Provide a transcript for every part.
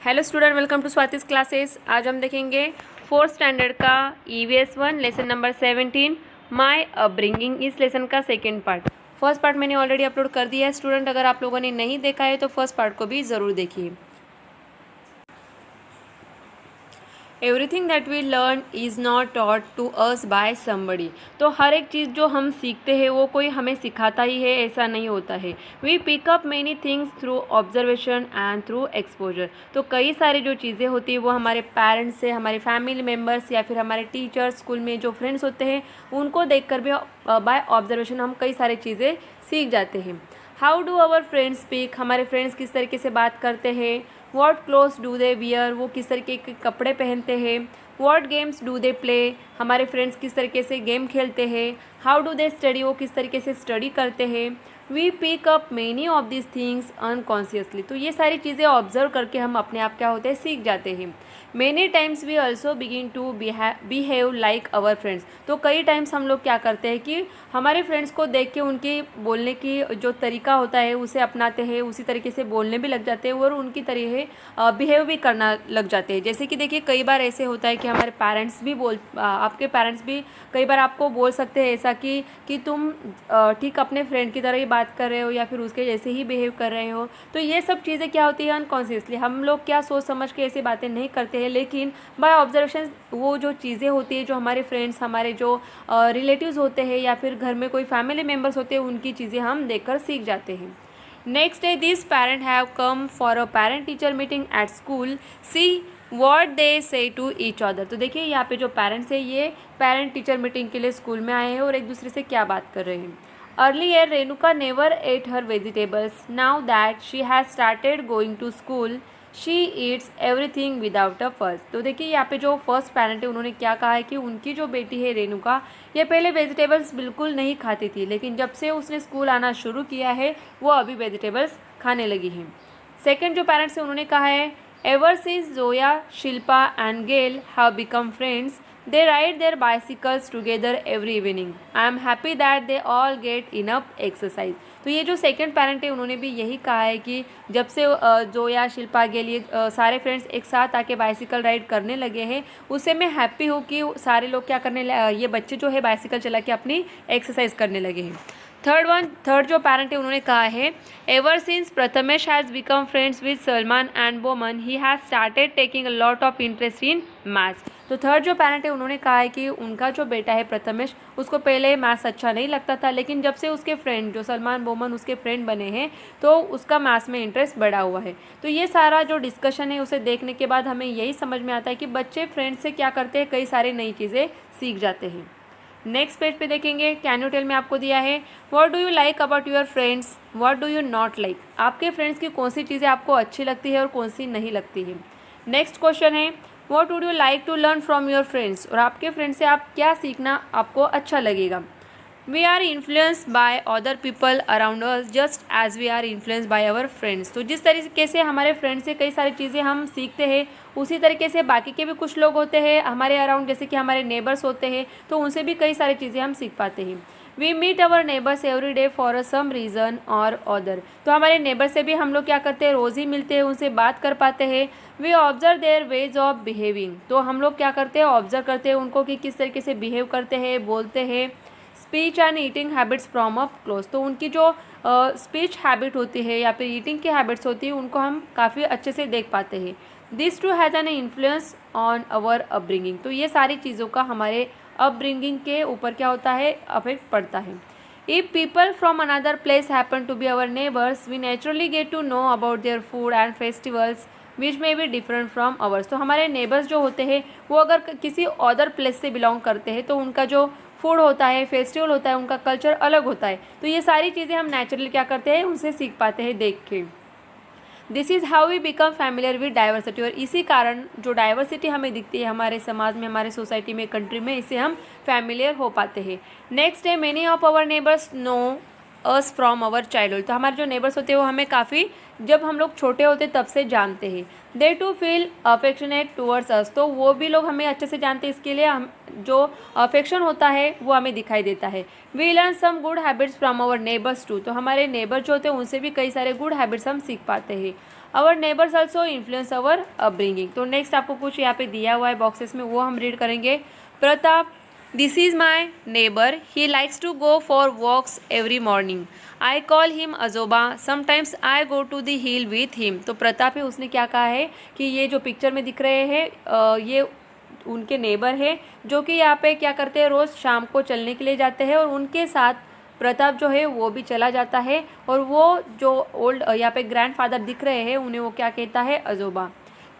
Hello student, welcome to Swati's classes. आज हम देखेंगे फोर्थ स्टैंडर्ड का EVS 1 lesson number 17 my upbringing. इस लेसन का सेकंड पार्ट। फर्स्ट पार्ट मैंने ऑलरेडी अपलोड कर दिया है स्टूडेंट। अगर आप लोगों ने नहीं देखा है तो फर्स्ट पार्ट को भी ज़रूर देखिए। Everything that we learn is not taught to us by somebody. तो हर एक चीज़ जो हम सीखते हैं वो कोई हमें सिखाता ही है, ऐसा नहीं होता है। We pick up many things through observation and through exposure. तो कई सारी जो चीज़ें होती है वो हमारे पेरेंट्स से, हमारे फैमिली मेम्बर्स या फिर हमारे टीचर्स, स्कूल में जो फ्रेंड्स होते हैं उनको देख कर भी बाय ऑब्जर्वेशन हम कई सारी चीज़ें सीख जाते हैं। How do our friends speak. हमारे फ्रेंड्स किस तरीके से बात करते हैं। What clothes do they wear. वो किस तरीके के कपड़े पहनते हैं। What games do they play. हमारे फ्रेंड्स किस तरीके से गेम खेलते हैं। How do they study. वो किस तरीके से स्टडी करते हैं। We pick up many of this things unconsciously. तो ये सारी चीज़ें ऑब्जर्व करके हम अपने आप क्या होते हैं, सीख जाते हैं। Many times we also begin to behave like our friends. तो कई टाइम्स हम लोग क्या करते हैं कि हमारे फ्रेंड्स को देख के उनके बोलने की जो तरीका होता है उसे अपनाते हैं, उसी तरीके से बोलने भी लग जाते हैं और उनकी तरह बिहेव भी करना लग जाते हैं। जैसे कि देखिए, कई बार ऐसे होता है कि हमारे पेरेंट्स भी आपके पेरेंट्स भी कई बार आपको बोल सकते हैं ऐसा कि तुम ठीक अपने फ्रेंड की तरह ही बात कर रहे हो या फिर उसके जैसे ही बिहेव कर रहे हो। तो ये सब चीज़ें क्या होती है, अनकॉन्शियसली हम लोग क्या सोच समझ के ऐसी बातें नहीं करते हैं, लेकिन बाय ऑब्जर्वेशन वो जो चीज़ें होती है, जो हमारे फ्रेंड्स, हमारे जो रिलेटिव्स होते हैं या फिर घर में कोई फैमिली मेम्बर्स होते हैं, उनकी चीज़ें हम देखकर सीख जाते हैं। Next day this parent have come for a parent teacher meeting at school. See what they से टू ईच अदर। तो देखिए, यहाँ पे जो पेरेंट्स है ये पेरेंट टीचर मीटिंग के लिए स्कूल में आए हैं और एक दूसरे से क्या बात कर रहे हैं। Earlier Renuka never ate her vegetables. Now that she has started going to school she eats everything without a fuss. तो देखिए, यहाँ पे जो फर्स्ट पेरेंट है उन्होंने क्या कहा है कि उनकी जो बेटी है रेणुका, ये पहले वेजिटेबल्स बिल्कुल नहीं खाती थी, लेकिन जब से उसने स्कूल आना शुरू किया है वो अभी वेजिटेबल्स खाने लगी हैं। सेकंड जो पेरेंट्स है उन्होंने कहा है ever since Zoya, Shilpa and Gail have become friends they ride their bicycles together every evening. I am happy that they all get enough exercise. तो ये जो सेकंड पेरेंट है उन्होंने भी यही कहा है कि जब से जोया, शिल्पा के लिए सारे फ्रेंड्स एक साथ आके बाइसिकल राइड करने लगे हैं, उससे मैं हैप्पी हूँ कि सारे लोग क्या करने ये बच्चे जो है बाइसिकल चला के अपनी एक्सरसाइज करने लगे हैं। थर्ड जो पेरेंट है उन्होंने कहा है ever since Prathamesh has become friends with Salman and Boman he has started taking a lot of interest in maths. तो थर्ड जो पेरेंट है उन्होंने कहा है कि उनका जो बेटा है प्रथमेश, उसको पहले मैथ्स अच्छा नहीं लगता था, लेकिन जब से उसके फ्रेंड जो सलमान बोमन उसके फ्रेंड बने हैं तो उसका मैथ्स में इंटरेस्ट बढ़ा हुआ है। तो ये सारा जो डिस्कशन है उसे देखने के बाद हमें यही समझ में आता है कि बच्चे फ्रेंड्स से क्या करते हैं, कई सारी नई चीज़ें सीख जाते हैं। नेक्स्ट पेज पे देखेंगे, कैन यू टेल में आपको दिया है what do you like about your friends, what do you not like. आपके फ्रेंड्स की कौन सी चीज़ें आपको अच्छी लगती है और कौन सी नहीं लगती है। नेक्स्ट क्वेश्चन है what would you like to learn from your friends. और आपके फ्रेंड्स से आप क्या सीखना आपको अच्छा लगेगा। We are influenced by other people around us just as we are influenced by our friends. तो जिस तरीके से हमारे फ्रेंड्स से कई सारी चीज़ें हम सीखते हैं, उसी तरीके से बाकी के भी कुछ लोग होते हैं हमारे अराउंड, जैसे कि हमारे नेबर्स होते हैं, तो उनसे भी कई सारी चीज़ें हम सीख पाते हैं। We meet our neighbours every day for some reason और अदर। तो हमारे नेबर से भी हम लोग क्या करते हैं, रोज़ ही मिलते हैं, उनसे बात कर पाते हैं। We observe their ways of behaving. तो हम लोग क्या करते हैं, ऑब्जर्व करते हैं उनको कि किस तरीके से बिहेव करते हैं, बोलते हैं। Speech and eating habits from up close. तो उनकी जो स्पीच हैबिट होती है या फिर ईटिंग की हैबिट्स होती है उनको हम काफ़ी अच्छे से देख पाते हैं। This too has an influence on our upbringing. तो ये सारी चीज़ों का हमारे अपब्रिंगिंग के ऊपर क्या होता है, अफेक्ट पड़ता है। If people from another place happen to be our neighbours we naturally get to know about their food and festivals which may be different from ours. तो हमारे नेबर्स जो होते हैं वो अगर किसी अदर प्लेस से बिलोंग करते हैं तो उनका जो फूड होता है, फेस्टिवल होता है, उनका कल्चर अलग होता है। तो ये सारी चीज़ें हम नेचुरली क्या करते हैं, उनसे सीख पाते हैं देख के। This is how we become familiar with diversity. और इसी कारण जो डाइवर्सिटी हमें दिखती है हमारे समाज में, हमारे सोसाइटी में, कंट्री में, इससे हम फैमिलियर हो पाते हैं। नेक्स्ट है many of our neighbours know us from our childhood. तो हमारे जो नेबर्स होते हैं वो हमें काफ़ी, जब हम लोग छोटे होते तब से जानते हैं। They to feel affectionate towards us. तो वो भी लोग हमें अच्छे से जानते हैं, इसके लिए हम जो अफेक्शन होता है वो हमें दिखाई देता है। We learn some good habits from our neighbours too. तो हमारे नेबर जो होते हैं उनसे भी कई सारे गुड हैबिट्स हम सीख पाते हैं। Our neighbours also influence our upbringing. तो नेक्स्ट आपको कुछ यहाँ पे दिया हुआ है बॉक्सेस में, वो हम रीड करेंगे। Pratap, this is my neighbour, he likes to go for walks every morning, I call him Ajoba, sometimes I go to the hill with him. तो प्रताप है, उसने क्या कहा है कि ये जो पिक्चर में दिख रहे हैं ये उनके नेबर है जो कि यहाँ पे क्या करते हैं, रोज़ शाम को चलने के लिए जाते हैं और उनके साथ प्रताप जो है वो भी चला जाता है। और वो जो ओल्ड यहाँ पे ग्रैंडफादर दिख रहे हैं उन्हें वो क्या कहता है, अजोबा।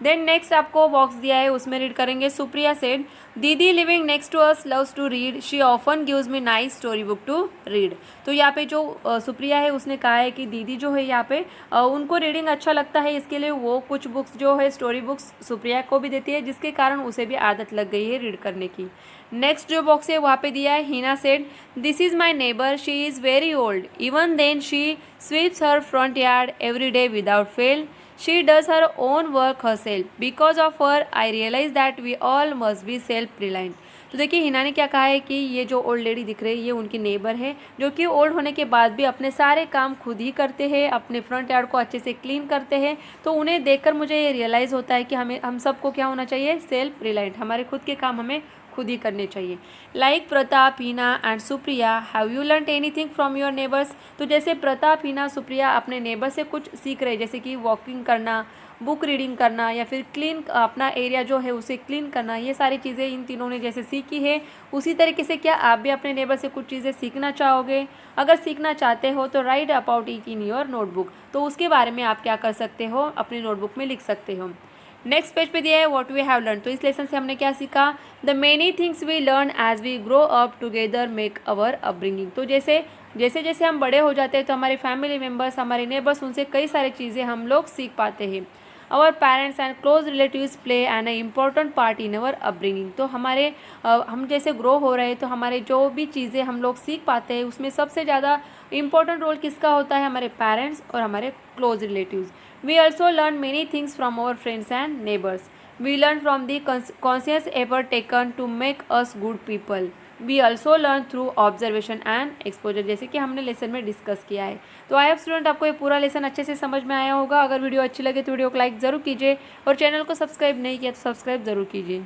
देन नेक्स्ट आपको बॉक्स दिया है, उसमें रीड करेंगे। Supriya said, didi living next to us loves to read, she often gives me nice story book to read. तो यहाँ पे जो सुप्रिया है उसने कहा है कि दीदी जो है यहाँ पे उनको रीडिंग अच्छा लगता है, इसके लिए वो कुछ बुक्स जो है स्टोरी बुक्स सुप्रिया को भी देती है, जिसके कारण उसे भी आदत लग गई है रीड करने की। नेक्स्ट जो बॉक्स है वहाँ पे दिया है, Hina said, this is my neighbour, she is very old, even then she sweeps her front yard every day without fail, she does her own work herself, because of her I realize that we all must be self reliant। तो देखिए हिना ने क्या कहा है कि ये जो old lady दिख रही है ये उनकी नेबर है जो कि ओल्ड होने के बाद भी अपने सारे काम खुद ही करते हैं, अपने फ्रंट यार्ड को अच्छे से क्लीन करते हैं। तो उन्हें देखकर मुझे ये रियलाइज़ होता है कि हम सबको क्या होना चाहिए, सेल्फ रिलायंट, हमारे खुद के काम हमें खुद ही करने चाहिए। Like Pratap, Hina and Supriya, have you learn anything from your neighbours. तो जैसे प्रताप, हिना, सुप्रिया अपने नेबर से कुछ सीख रहे, जैसे कि वॉकिंग करना, बुक रीडिंग करना या फिर क्लीन अपना एरिया जो है उसे क्लीन करना, ये सारी चीज़ें इन तीनों ने जैसे सीखी है, उसी तरीके से क्या आप भी अपने नेबर से कुछ चीज़ें सीखना चाहोगे। अगर सीखना चाहते हो तो right about it in your notebook, तो उसके बारे में आप क्या कर सकते हो, अपनी नोटबुक में लिख सकते हो। नेक्स्ट पेज पे दिया है व्हाट वी हैव लर्न। तो इस लेसन से हमने क्या सीखा, the many things we learn as we grow up together make our upbringing. तो जैसे जैसे हम बड़े हो जाते हैं तो हमारे फैमिली मेम्बर्स, हमारे नेबर्स, उनसे कई सारी चीज़ें हम लोग सीख पाते हैं। Our parents and close relatives play an important part in our upbringing. तो हमारे हम जैसे ग्रो हो रहे हैं तो हमारे जो भी चीज़ें हम लोग सीख पाते हैं उसमें सबसे ज़्यादा इम्पॉर्टेंट रोल किसका होता है, हमारे पेरेंट्स और हमारे close relatives. We also learn many things from our friends and neighbors. We learn from the conscious effort taken to make us good people. We also learn through observation and exposure, जैसे कि हमने lesson में discuss किया है। तो I hope student आपको ये पूरा लेसन अच्छे से समझ में आया होगा। अगर वीडियो अच्छी लगे तो वीडियो को लाइक ज़रूर कीजिए और चैनल को सब्सक्राइब नहीं किया तो सब्सक्राइब ज़रूर कीजिए।